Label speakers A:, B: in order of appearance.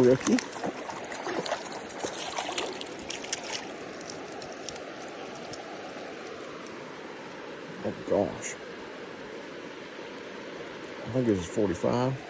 A: brookie. Oh gosh. I think this is 45.